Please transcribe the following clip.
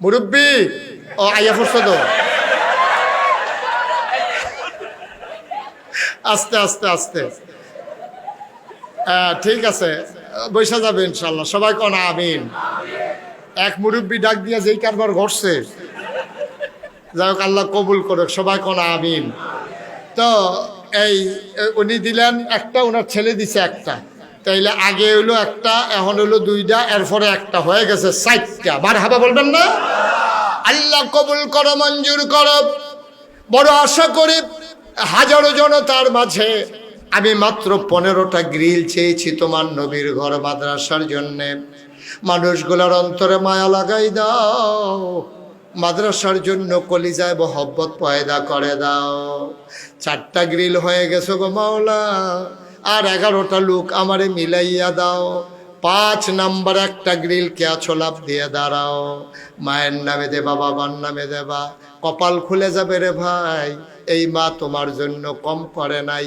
মুরব্বী ও আইয়া পড়ছো তো, আস্তে আস্তে আস্তে, ঠিক আছে, বৈশা যাবে ইনশাল্লাহ। সবাই কোন আমিন। এক মুরব্বী ডাক দিয়া যেই কারবার ঘটছে, যাই হোক আল্লাহ কবুল করুক, সবাই কোন আমিন। তো এই উনি দিলেন একটা, ওনার ছেলে দিছে একটা, তাইলে আগে হইলো একটা, এখন হইলো দুইটা, এরপরে একটা, হয়ে গেছে 4টা। মারহাবা বলবেন না? আল্লাহ কবুল করো, মঞ্জুর করো। বড় আশা করি হাজারো জনতার মাঝে আমি মাত্র 15টা গ্রিল চেয়েছি তোমার নবীর ঘর মাদ্রাসার জন্যে। মানুষগুলোর অন্তরে মায়া লাগাই দাও, মাদ্রাসার জন্য কলিজায় মহব্বত পয়দা করে দাও। 4টা গ্রিল হয়ে গেছে গো মাওলা, আর 11টা লোক আমারে মিলাইয়া দাও। 5 নাম্বার একটা গ্রিল কে ছোলাপ দিয়ে দাঁড়াও। মায়ের নামে দেবা, বাবার নামে দেবা, কপাল খুলে যাবে রে ভাই। এই মা তোমার জন্য কম করে নাই।